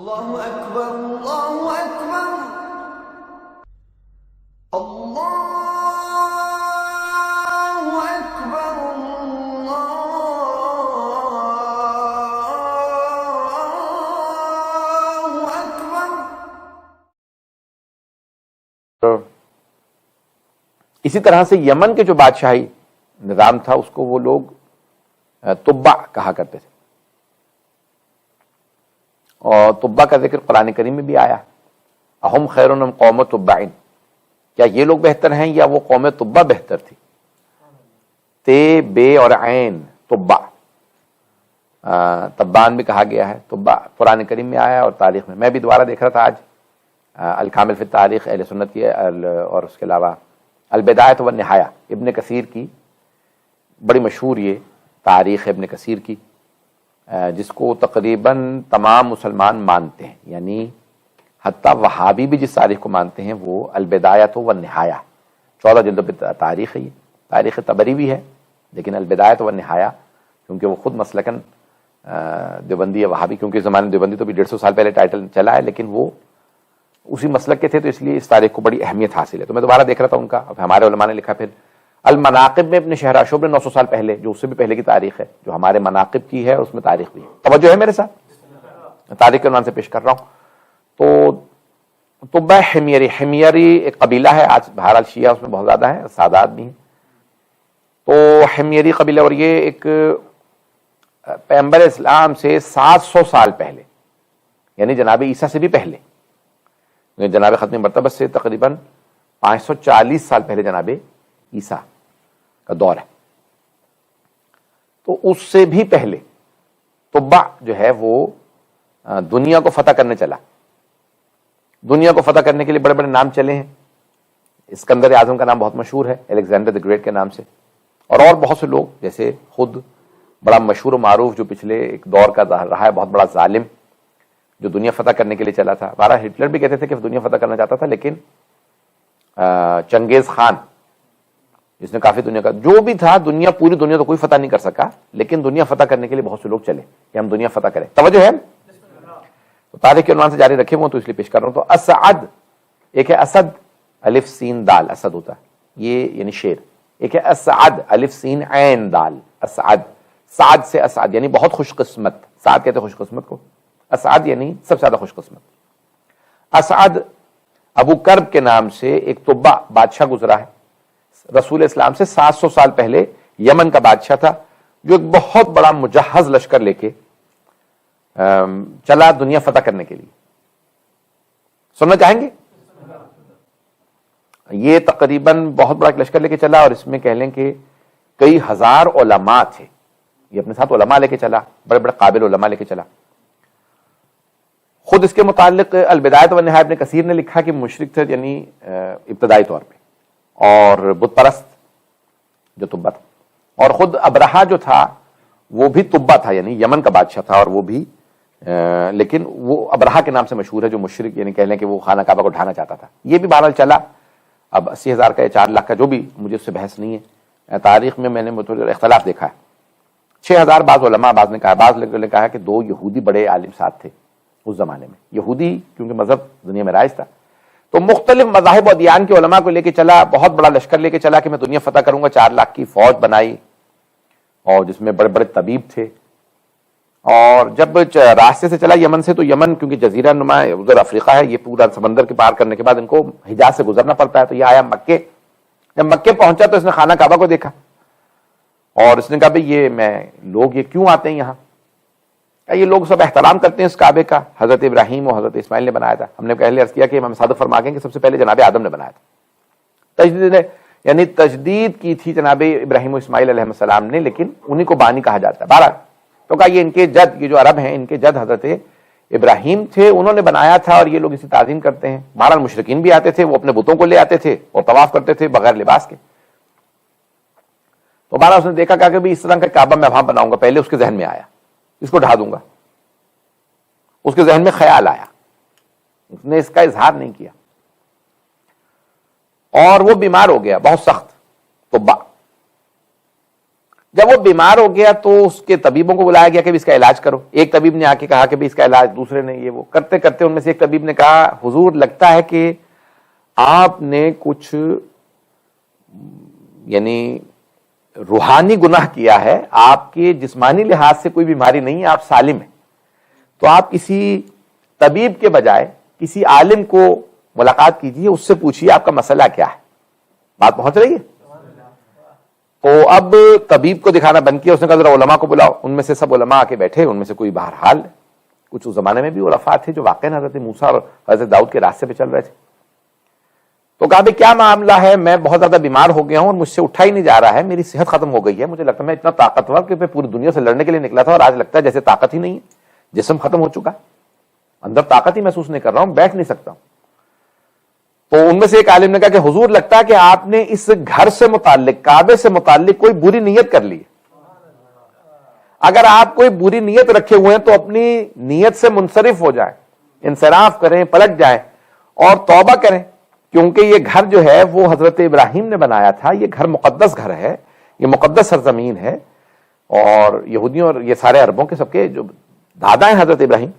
اللہ اکبر اللہ اکبر اللہ اکبر اللہ اکبر۔ اسی طرح سے یمن کے جو بادشاہی نظام تھا اس کو وہ لوگ تبع کہا کرتے تھے، اور تبع کا ذکر قرآن کریم میں بھی آیا، اہم خیر ام قوم تبعین، کیا یہ لوگ بہتر ہیں یا وہ قوم تبع بہتر تھی؟ تے بے اور عین تبع، تبان بھی کہا گیا ہے، تبع قرآن کریم میں آیا اور تاریخ میں بھی دوبارہ دیکھ رہا تھا آج الکامل فی التاریخ اہل سنت کی، اور اس کے علاوہ البدایۃ والنہایہ ابن کثیر کی، بڑی مشہور یہ تاریخ ابن کثیر کی، جس کو تقریباً تمام مسلمان مانتے ہیں، یعنی حتیٰ وہابی بھی جس تاریخ کو مانتے ہیں وہ البدایۃ والنہایہ، 14 جلدوں پہ تاریخ ہے، یہ تاریخ طبری بھی ہے، لیکن البدایۃ والنہایہ کیونکہ وہ خود مسلکن دیوبندی ہے وہابی، کیونکہ اس زمانے میں دیوبندی تو بھی 150 سال پہلے ٹائٹل چلا ہے، لیکن وہ اسی مسلک کے تھے تو اس لیے اس تاریخ کو بڑی اہمیت حاصل ہے۔ تو میں دوبارہ دیکھ رہا تھا ان کا، اب ہمارے علماء نے لکھا پھر المناقب میں ابن شہراشوب نے 900 سال پہلے، جو اس سے بھی پہلے کی تاریخ ہے، جو ہمارے مناقب کی ہے اس میں تاریخ بھی ہے۔ توجہ ہے میرے ساتھ؟ تاریخ کے عنوان سے پیش کر رہا ہوں۔ تو تبع حمیری، حمیری ایک قبیلہ ہے، آج بہرحال شیعہ اس میں بہت زیادہ ہیں، سادات بھی ہیں۔ تو حمیری قبیلہ، اور یہ ایک پیغمبر اسلام سے 700 سال پہلے، یعنی جناب عیسیٰ سے بھی پہلے، جناب ختم مرتبت سے تقریباً 540 سال پہلے جناب عیسیٰ کا دور ہے، تو اس سے بھی پہلے تبع جو ہے وہ دنیا کو فتح کرنے چلا۔ دنیا کو فتح کرنے کے لیے بڑے بڑے نام چلے ہیں، اسکندر اعظم کا نام بہت مشہور ہے، الیگزینڈر دی گریٹ کے نام سے، اور بہت سے لوگ، جیسے خود بڑا مشہور و معروف جو پچھلے ایک دور کا رہا ہے بہت بڑا ظالم جو دنیا فتح کرنے کے لیے چلا تھا، بارہ ہٹلر بھی کہتے تھے کہ دنیا فتح کرنا چاہتا تھا، لیکن چنگیز خان جس نے کافی دنیا کا جو بھی تھا، دنیا پوری دنیا تو کوئی فتح نہیں کر سکا، لیکن دنیا فتح کرنے کے لیے بہت سے لوگ چلے کہ ہم دنیا فتح کریں۔ توجہ ہے؟ تو تاریخ کے عنوان سے جاری رکھے ہوں تو اس لیے پیش کر رہا ہوں۔ تو اسعد، ایک ہے اسد الف سین دال، اسد ہوتا ہے یہ یعنی شیر، ایک ہے اسعد الف سین عین دال، اسعد، سعد سے اسعد یعنی بہت خوش قسمت، سعد کہتے خوش قسمت کو، اسعد یعنی سب سے زیادہ خوش قسمت۔ اسعد ابو کرب کے نام سے ایک تبع بادشاہ گزرا ہے، رسول اسلام سے 700 سال پہلے یمن کا بادشاہ تھا، جو ایک بہت بڑا مجہز لشکر لے کے چلا دنیا فتح کرنے کے لیے۔ سننا چاہیں گے؟ یہ تقریباً بہت بڑا لشکر لے کے چلا، اور اس میں کہہ لیں کہ کئی ہزار علماء تھے، یہ اپنے ساتھ علماء لے کے چلا، بڑے بڑے قابل علماء لے کے چلا۔ خود اس کے متعلق البدایۃ والنہایہ ابن کثیر نے لکھا کہ مشرک تھے، یعنی ابتدائی طور پہ، اور بت پرست جو تبع تھا، اور خود ابرہہ جو تھا وہ بھی تبع تھا، یعنی یمن کا بادشاہ تھا، اور وہ بھی لیکن وہ ابرہہ کے نام سے مشہور ہے، جو مشرک یعنی کہہ لیں کہ وہ خانہ کعبہ کو ڈھانا چاہتا تھا۔ یہ بھی بہرحال چلا، اب 80,000 کا یا 4 لاکھ کا، جو بھی، مجھے اس سے بحث نہیں ہے، تاریخ میں نے اختلاف دیکھا ہے، 6,000 بعض علماء، بعض نے کہا، بعض نے کہا کہ 2 یہودی بڑے عالم ساتھ تھے اس زمانے میں، یہودی کیونکہ مذہب دنیا میں رائج تھا، تو مختلف مذاہب و ادیان کے علماء کو لے کے چلا، بہت بڑا لشکر لے کے چلا کہ میں دنیا فتح کروں گا، 4 لاکھ کی فوج بنائی، اور جس میں بڑے بڑے طبیب تھے۔ اور جب راستے سے چلا یمن سے، تو یمن کیونکہ جزیرہ نما ادھر افریقہ ہے، یہ پورا سمندر کے پار کرنے کے بعد ان کو حجاز سے گزرنا پڑتا ہے، تو یہ آیا مکے۔ جب مکے پہنچا تو اس نے خانہ کعبہ کو دیکھا، اور اس نے کہا بھئی یہ کیوں آتے ہیں یہاں؟ یہ لوگ سب احترام کرتے ہیں اس کعبے کا، حضرت ابراہیم اور حضرت اسماعیل نے بنایا تھا۔ ہم نے پہلے عرض کیا کہ امام صادق فرما گئے کہ سب سے پہلے جناب آدم نے بنایا تھا، تجدید کی تھی جناب ابراہیم و اسماعیل علیہ السلام نے، لیکن انہی کو بانی کہا جاتا ہے۔ بہرحال تو کہا یہ ان کے جد، یہ جو عرب ہیں ان کے جد حضرت ابراہیم تھے، انہوں نے بنایا تھا، اور یہ لوگ اسی تعظیم کرتے ہیں۔ بہرحال مشرکین بھی آتے تھے، وہ اپنے بتوں کو لے آتے تھے اور طواف کرتے تھے بغیر لباس کے۔ تو بہرحال اس نے دیکھا کہ اس طرح کا کعبہ میں وہاں بناؤں گا، پہلے اس کے ذہن میں آیا اس کو ڈھا دوں گا، اس کے ذہن میں خیال آیا، اس نے اس کا اظہار نہیں کیا، اور وہ بیمار ہو گیا بہت سخت تبع۔ جب وہ بیمار ہو گیا تو اس کے طبیبوں کو بلایا گیا کہ اس کا علاج کرو. ایک طبیب نے آ کے کہا کہ اس کا علاج, دوسرے نے یہ وہ کرتے کرتے ان میں سے ایک طبیب نے کہا حضور لگتا ہے کہ آپ نے کچھ یعنی روحانی گناہ کیا ہے, آپ کے جسمانی لحاظ سے کوئی بیماری نہیں ہے, آپ سالم ہیں, تو آپ کسی طبیب کے بجائے کسی عالم کو ملاقات کیجیے, اس سے پوچھیے آپ کا مسئلہ کیا ہے. بات پہنچ رہی ہے؟ تو اب طبیب کو دکھانا بند کیا, اس نے کہا ذرا علماء کو بلاؤ. ان میں سے سب علماء آ کے بیٹھے, ان میں سے کوئی بہرحال کچھ اس زمانے میں بھی علماء تھے جو واقعی حضرت موسیٰ اور حضرت داؤد کے راستے پہ چل رہے تھے. تو کہا بھائی کیا معاملہ ہے, میں بہت زیادہ بیمار ہو گیا ہوں اور مجھ سے اٹھا ہی نہیں جا رہا ہے, میری صحت ختم ہو گئی ہے, مجھے لگتا ہے میں اتنا طاقتور کہ میں پوری دنیا سے لڑنے کے لیے نکلا تھا اور آج لگتا ہے جیسے طاقت ہی نہیں ہے, جسم ختم ہو چکا ہے, اندر طاقت ہی محسوس نہیں کر رہا ہوں, بیٹھ نہیں سکتا ہوں. تو ان میں سے ایک عالم نے کہا کہ حضور لگتا ہے کہ آپ نے اس گھر سے متعلق, کعبے سے متعلق کوئی بری نیت کر لی ہے. اگر آپ کوئی بری نیت رکھے ہوئے ہیں تو اپنی نیت سے منصرف ہو جائیں, انصراف کریں, پلٹ جائیں اور توبہ کریں, کیونکہ یہ گھر جو ہے وہ حضرت ابراہیم نے بنایا تھا, یہ گھر مقدس گھر ہے, یہ مقدس سرزمین ہے, اور یہودیوں اور یہ سارے عربوں کے سب کے جو دادا ہیں حضرت ابراہیم.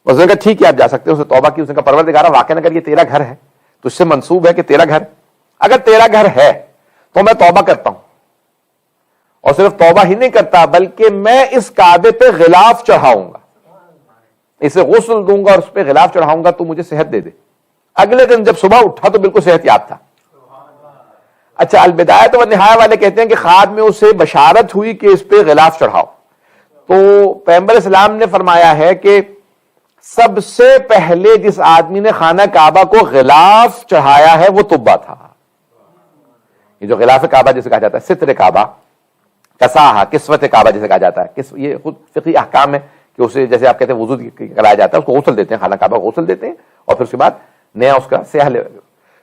اس نے کہا ٹھیک ہے آپ جا سکتے ہو. اسے توبہ کی, اس نے کہا پروردگارا واقعہ اگر یہ تیرا گھر ہے تو اس سے منسوب ہے کہ تیرا گھر, اگر تیرا گھر ہے تو میں توبہ کرتا ہوں, اور صرف توبہ ہی نہیں کرتا بلکہ میں اس کعبے پہ غلاف چڑھاؤں گا, اسے غسل دوں گا اور اس پہ غلاف چڑھاؤں گا, تو مجھے صحت دے دے. اگلے دن جب صبح اٹھا تو بالکل صحت یاب تھا. اچھا البدایہ والنہایہ والے کہتے ہیں کہ خواب میں اسے بشارت ہوئی کہ اس پہ غلاف چڑھاؤ, تو پیغمبر اسلام نے فرمایا ہے کہ سب سے پہلے جس آدمی نے خانہ کعبہ کو غلاف چڑھایا ہے وہ طبہ تھا. یہ جو غلاف کعبہ جسے کہا جاتا ہے, ستر کعبہ, کساہا, کسوت کعبہ جسے کہا جاتا ہے, یہ خود فقہی احکام ہے کہ اسے جیسے آپ کہتے ہیں وضو کرایا جاتا ہے, اس کو غسل دیتے ہیں, خانہ کعبہ کو غسل دیتے ہیں اور پھر اس کے بعد نیا اس کا سیاہ.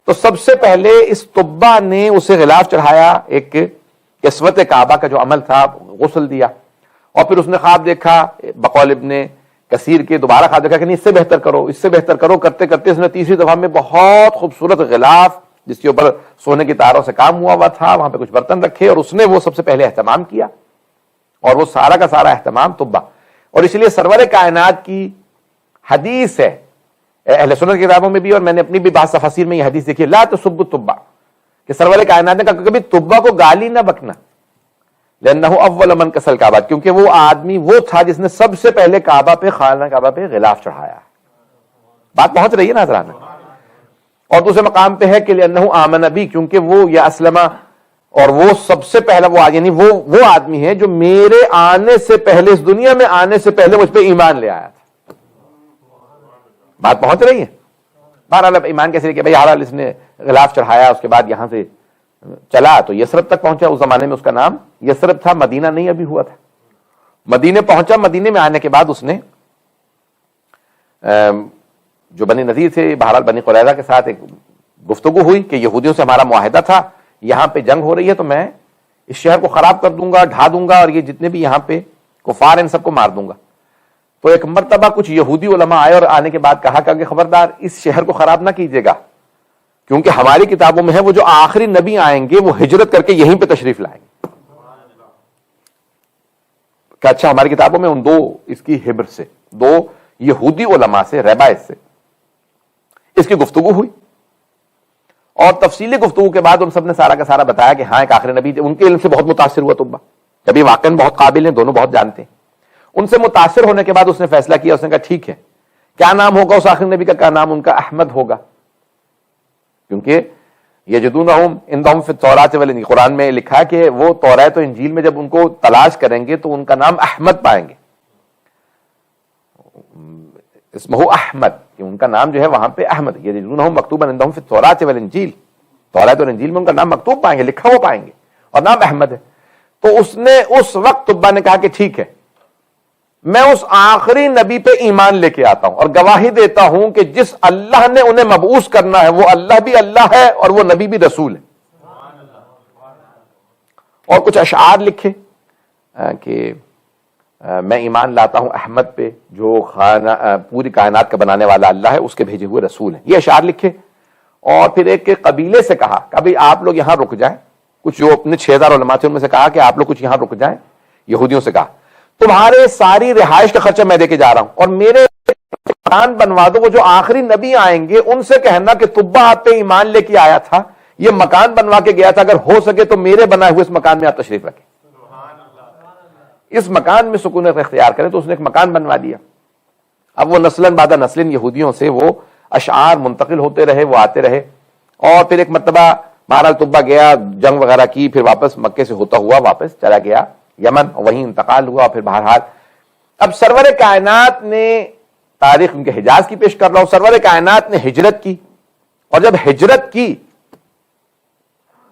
تو سب سے پہلے اس طبہ نے اسے غلاف چڑھایا, ایک کسوت کعبہ کا جو عمل تھا, غسل دیا, اور پھر اس نے خواب دیکھا بقول ابن کثیر کے, دوبارہ خواب دیکھا کہ نہیں اس سے بہتر کرو, اس سے بہتر کرو, کرتے کرتے اس نے تیسری دفعہ میں بہت خوبصورت غلاف جس کے اوپر سونے کی تاروں سے کام ہوا تھا, وہاں پہ کچھ برتن رکھے, اور اس نے وہ سب سے پہلے اہتمام کیا, اور وہ سارا کا سارا اہتمام طبہ. اور اس لیے سرور کائنات کی حدیث ہے اہل سنت کی کتابوں میں بھی, اور میں نے اپنی بھی بعض تفاسیر میں یہ حدیث دیکھی ہے, لا تسبوا الطبہ, کہ سرور کائنات نے کہا کبھی طبہ کو گالی نہ بکنا, لأنہ اول من کسل کعبہ, کیونکہ وہ آدمی وہ تھا جس نے سب سے پہلے کعبہ پہ, خانہ کعبہ پہ غلاف چڑھایا. بات پہنچ رہی ہے نا حضرات؟ اور دوسرے مقام پہ ہے کہ لأنہ آمن بی, کیونکہ وہ یا اسلمہ, اور وہ سب سے پہلا وہ یعنی وہ آدمی ہے جو میرے آنے سے پہلے, اس دنیا میں آنے سے پہلے مجھ پہ ایمان لے آیا تھا. بات پہنچ رہی ہے؟ بہرحال ایمان کیسے کہ بھائی حال اس نے غلاف چڑھایا, اس کے بعد یہاں سے چلا تو یثرب تک پہنچا. اس زمانے میں اس کا نام یثرب تھا, مدینہ نہیں ابھی ہوا تھا. مدینے پہنچا, مدینے میں آنے کے بعد اس نے جو بنی نذیر سے, بہرحال بنی قریظہ کے ساتھ ایک گفتگو ہوئی کہ یہودیوں سے ہمارا معاہدہ تھا, یہاں پہ جنگ ہو رہی ہے تو میں اس شہر کو خراب کر دوں گا, ڈھا دوں گا, اور یہ جتنے بھی یہاں پہ کفار ہیں ان سب کو مار دوں گا. تو ایک مرتبہ کچھ یہودی علماء آئے اور آنے کے بعد کہا کہ خبردار اس شہر کو خراب نہ کیجیے گا, کیونکہ ہماری کتابوں میں ہے وہ جو آخری نبی آئیں گے وہ ہجرت کر کے یہیں پہ تشریف لائیں گے. کہ اچھا ہماری کتابوں میں ان دو اس کی حبر سے, دو یہودی علماء سے, رہبائز سے اس کی گفتگو ہوئی, اور تفصیلی گفتگو کے بعد ان سب نے سارا کا سارا بتایا کہ ہاں ایک آخری نبی تھے. ان کے علم سے بہت متاثر ہوا طبہ, کبھی واقعاً بہت قابل ہیں, دونوں بہت جانتے ہیں. ان سے متاثر ہونے کے بعد اس نے فیصلہ کیا, اس نے کہا ٹھیک ہے, کیا نام ہوگا اس آخری نبی کا؟ کیا نام ان کا احمد ہوگا, کیونکہ یجدونہم عندہم فی التوراۃ والانجیل, قرآن میں لکھا ہے کہ وہ توراۃ و انجیل میں جب ان کو تلاش کریں گے تو ان کا نام احمد پائیں گے. اسمہ احمد, کہ ان کا نام جو ہے وہاں پہ احمد, یجدونہم مکتوبا عندہم فی التوراۃ والانجیل, توراۃ اور انجیل میں ان کا نام مکتوب پائیں گے, لکھا ہوا پائیں گے, اور نام احمد ہے. تو اس نے اس وقت طبہ نے کہا کہ ٹھیک ہے, میں اس آخری نبی پہ ایمان لے کے آتا ہوں اور گواہی دیتا ہوں کہ جس اللہ نے انہیں مبعوث کرنا ہے وہ اللہ بھی اللہ ہے اور وہ نبی بھی رسول ہے. اور کچھ اشعار لکھے کہ میں ایمان لاتا ہوں احمد پہ جو پوری کائنات کا بنانے والا اللہ ہے, اس کے بھیجے ہوئے رسول ہیں. یہ اشعار لکھے, اور پھر ایک قبیلے سے کہا کہ ابھی آپ لوگ یہاں رک جائیں, کچھ جو اپنے 6000 علماء تھے ان میں سے کہا کہ آپ لوگ کچھ یہاں رک جائیں. یہودیوں سے کہا تمہارے ساری رہائش کا خرچہ میں دے کے جا رہا ہوں, اور میرے مکان بنوا دو, وہ جو آخری نبی آئیں گے ان سے کہنا کہ طبہ آپ پہ ایمان لے کے آیا تھا, یہ مکان بنوا کے گیا تھا, اگر ہو سکے تو میرے بنائے ہوئے اس مکان میں آپ تشریف رکھیں, اس مکان میں سکونت اختیار کریں. تو اس نے ایک مکان بنوا دیا. اب وہ نسلاً بعد نسلن یہودیوں سے وہ اشعار منتقل ہوتے رہے, وہ آتے رہے, اور پھر ایک مرتبہ بہرحال طبہ گیا, جنگ وغیرہ کی, پھر واپس مکے سے ہوتا ہوا واپس چلا گیا یمن, وہیں انتقال ہوا. پھر بہرحال اب سرور کائنات نے تاریخ ان کے حجاز کی پیش کر رہا ہوں, سرور کائنات نے ہجرت کی, اور جب ہجرت کی,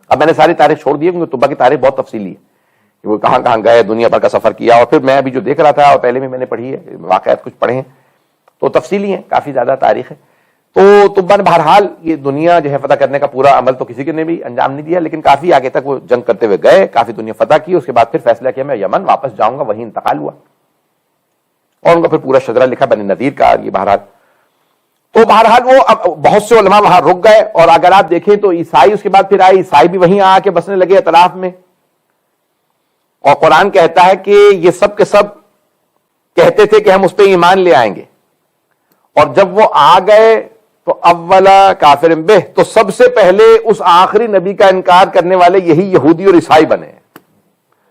اب میں نے ساری تاریخ چھوڑ دی کیونکہ طبہ کی تاریخ بہت تفصیلی ہے کہ وہ کہاں کہاں گئے, دنیا بھر کا سفر کیا, اور پھر میں ابھی جو دیکھ رہا تھا اور پہلے بھی میں نے پڑھی ہے, واقعات کچھ پڑھے ہیں تو تفصیلی ہیں, کافی زیادہ تاریخ ہے. تو طبہ نے بہرحال یہ دنیا جو ہے فتح کرنے کا پورا عمل تو کسی کے نے بھی انجام نہیں دیا, لیکن کافی آگے تک وہ جنگ کرتے ہوئے گئے, کافی دنیا فتح کی. اس کے بعد پھر فیصلہ کیا میں یمن واپس جاؤں گا, وہیں انتقال ہوا, اور ان کا پھر پورا شجرہ لکھا بنی نذیر کا. یہ بہرحال تو بہرحال وہ بہت سے علماء وہاں رک گئے, اور اگر آپ دیکھیں تو عیسائی اس کے بعد پھر آئے, عیسائی بھی وہیں آ کے بسنے لگے اطراف میں. اور قرآن کہتا ہے کہ یہ سب کے سب کہتے تھے کہ ہم اس پہ ایمان لے آئیں گے, اور جب وہ آ گئے تو اولا کافر بہ, تو سب سے پہلے اس آخری نبی کا انکار کرنے والے یہی یہودی اور عیسائی بنے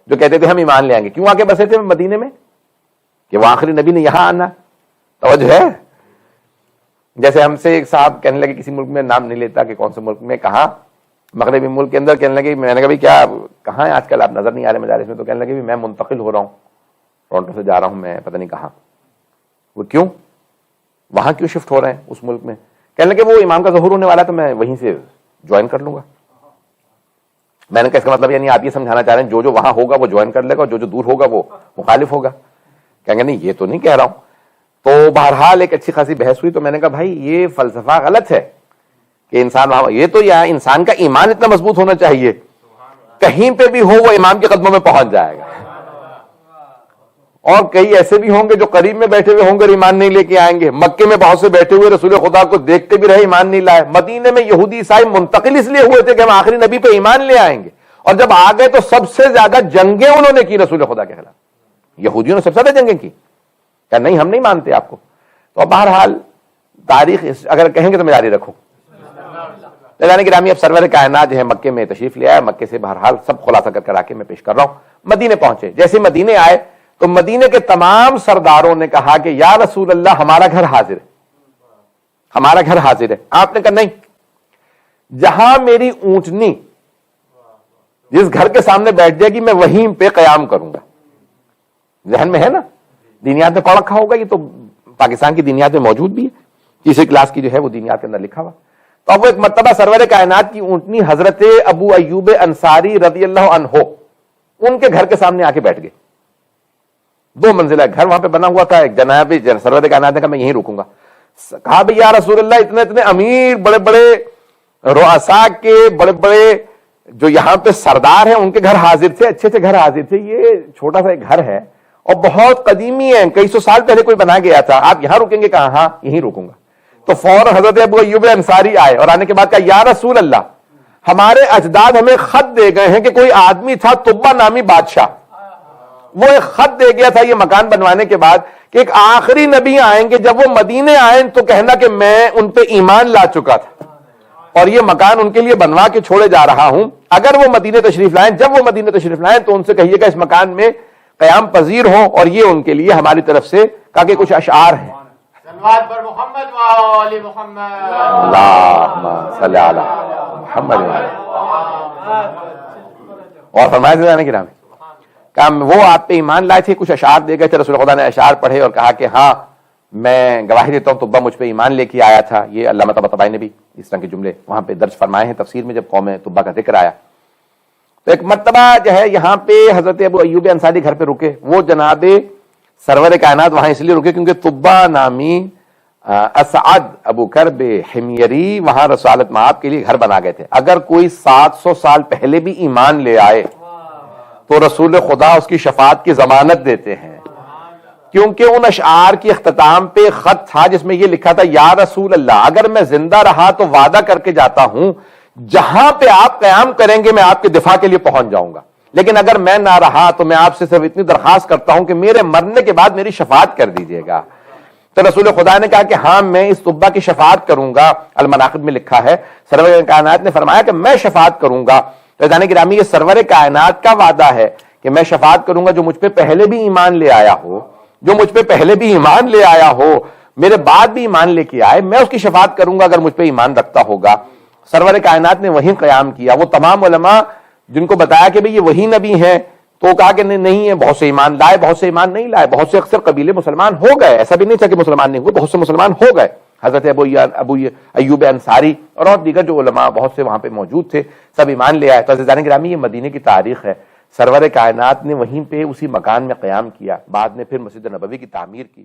جو کہتے تھے ہم ایمان لے آئیں گے. کیوں آ کے بسے تھے مدینے میں؟ کہ وہ آخری نبی نے یہاں آنا. توجہ ہے. جیسے ہم سے ایک صاحب کہنے لگے کسی ملک میں, نام نہیں لیتا کہ کون سے ملک میں, کہا مغربی ملک کے اندر, کہنے لگے, میں نے کہا بھائی کیا کہاں ہے آج کل, آپ نظر نہیں آ رہے مجالس میں؟ تو کہنے لگے میں منتقل ہو رہا ہوں, ٹورنٹو سے جا رہا ہوں میں پتہ نہیں کہاں. وہ کیوں وہاں کیوں شفٹ ہو رہے ہیں اس ملک میں؟ کہنے لگے وہ امام کا ظہور ہونے والا تو میں وہیں سے جوائن کر لوں گا. میں نے کہا اس کا مطلب یعنی آپ یہ سمجھانا چاہ رہے ہیں جو وہاں ہوگا وہ جوائن کر لے گا, اور جو دور ہوگا وہ مخالف ہوگا؟ کہیں گے نہیں یہ تو نہیں کہہ رہا ہوں. تو بہرحال ایک اچھی خاصی بحث ہوئی. تو میں نے کہا بھائی یہ فلسفہ غلط ہے کہ انسان وہاں, یہ تو یا انسان کا ایمان اتنا مضبوط ہونا چاہیے کہیں پہ بھی ہو وہ امام کے قدموں میں پہنچ جائے گا. اور کئی ایسے بھی ہوں گے جو قریب میں بیٹھے ہوئے ہوں گے, ایمان نہیں لے کے آئیں گے. مکے میں بہت سے بیٹھے ہوئے رسول خدا کو دیکھتے بھی رہے, ایمان نہیں لائے. مدینے میں یہودی عیسائی منتقل اس لیے ہوئے تھے کہ ہم آخری نبی پہ ایمان لے آئیں گے, اور جب آ گئے تو سب سے زیادہ جنگیں انہوں نے کی رسول خدا کے خلاف. یہودیوں نے سب سے زیادہ جنگیں کی, کہ نہیں ہم نہیں مانتے آپ کو. تو بہرحال تاریخ اگر کہیں گے تو میں جاری رکھوں. یعنی گرامی اب سرور کائنات جو ہے مکے میں تشریف لے آیا. مکے سے بہرحال سب خلاصہ کر کے میں پیش کر رہا ہوں. مدینے پہنچے. جیسے مدینے آئے تو مدینے کے تمام سرداروں نے کہا کہ یا رسول اللہ ہمارا گھر حاضر ہے, ہمارا گھر حاضر ہے. آپ نے کہا نہیں, جہاں میری اونٹنی جس گھر کے سامنے بیٹھ جائے گی میں وہیں پہ قیام کروں گا. ذہن میں ہے نا, دینیات میں پڑھ رکھا ہوگا, یہ تو پاکستان کی دینیات میں موجود بھی ہے, تیسری کلاس کی جو ہے وہ دینیات کے اندر لکھا ہوا. تو اب وہ ایک مرتبہ سرور کائنات کی اونٹنی حضرت ابو ایوب انصاری رضی اللہ عنہ ان کے گھر کے سامنے آ کے بیٹھ گئے. 2 منزلہ گھر وہاں پہ بنا ہوا تھا. ایک جناب سرور کائنات نے کہا میں یہیں رکوں گا. کہا بھئی یا رسول اللہ اتنے امیر بڑے بڑے رؤساء کے بڑے بڑے جو یہاں پہ سردار ہیں ان کے گھر حاضر تھے, اچھے اچھے گھر حاضر تھے, یہ چھوٹا سا ایک گھر ہے اور بہت قدیمی ہے, کئی سو سال پہلے کوئی بنا گیا تھا, آپ یہاں رکیں گے؟ کہا ہاں یہیں رکوں گا. تو فوراً حضرت ابو ایوب انصاری آئے, اور آنے کے بعد کہا یا رسول اللہ ہمارے اجداد ہمیں خط دے گئے ہیں کہ کوئی آدمی تھا طبہ نامی بادشاہ, وہ ایک خط دے گیا تھا یہ مکان بنوانے کے بعد کہ ایک آخری نبی آئیں گے, جب وہ مدینے آئیں تو کہنا کہ میں ان پہ ایمان لا چکا تھا اور یہ مکان ان کے لیے بنوا کے چھوڑے جا رہا ہوں. اگر وہ مدینے تشریف لائیں, جب وہ مدینے تشریف لائیں تو ان سے کہیے گا اس مکان میں قیام پذیر ہوں, اور یہ ان کے لیے ہماری طرف سے کہا کہ کچھ اشعار ہیں. اللہم صلی علی محمد. اور فرمایا جانے کی نام کہ وہ آپ پہ ایمان لائے تھے, کچھ اشعار دے گئے تھے. رسول خدا نے اشعار پڑھے اور کہا کہ ہاں میں گواہی دیتا ہوں طبہ مجھ پہ ایمان لے کے آیا تھا. یہ علامہ طباطبائی نے بھی اس طرح کے جملے وہاں پہ درج فرمائے ہیں تفسیر میں, جب قوم طبہ کا ذکر آیا. تو ایک مرتبہ جو ہے یہاں پہ حضرت ابو ایوب انصاری گھر پہ رکے. وہ جناب سرور کائنات وہاں اس لیے رکے کیونکہ طبہ نامی اسعد ابو کرب حمیری وہاں رسالت مآب کے لیے گھر بنا گئے تھے. اگر کوئی 700 سال پہلے بھی ایمان لے آئے تو رسول خدا اس کی شفاعت کی ضمانت دیتے ہیں, کیونکہ ان اشعار کی اختتام پہ خط تھا جس میں یہ لکھا تھا یا رسول اللہ اگر میں زندہ رہا تو وعدہ کر کے جاتا ہوں جہاں پہ آپ قیام کریں گے میں آپ کے دفاع کے لیے پہنچ جاؤں گا، لیکن اگر میں نہ رہا تو میں آپ سے صرف اتنی درخواست کرتا ہوں کہ میرے مرنے کے بعد میری شفاعت کر دیجئے گا۔ تو رسول خدا نے کہا کہ ہاں میں اس طبہ کی شفاعت کروں گا۔ المناقب میں لکھا ہے سرور کائنات نے فرمایا کہ میں شفاعت کروں گا۔ عزیزان گرامی، یہ سرور کائنات کا وعدہ ہے کہ میں شفاعت کروں گا جو مجھ پہ پہلے بھی ایمان لے آیا ہو، جو مجھ پہ پہلے بھی ایمان لے آیا ہو، میرے بعد بھی ایمان لے کے آئے، میں اس کی شفاعت کروں گا اگر مجھ پہ ایمان رکھتا ہوگا۔ سرور کائنات نے وہیں قیام کیا۔ وہ تمام علماء جن کو بتایا کہ بھئی یہ وہی نبی ہیں، تو کہا کہ نہیں ہے، بہت سے ایمان لائے، بہت سے ایمان نہیں لائے، بہت سے اکثر قبیلے مسلمان ہو گئے، ایسا بھی نہیں تھا کہ مسلمان نہیں ہوئے، بہت سے مسلمان ہو گئے۔ حضرت ابو ایوب انصاری اور دیگر جو علماء بہت سے وہاں پہ موجود تھے، سب ایمان لے آئے۔ تو عزیزان گرامی، یہ مدینے کی تاریخ ہے۔ سرور کائنات نے وہیں پہ اسی مکان میں قیام کیا، بعد میں پھر مسجد نبوی کی تعمیر کی۔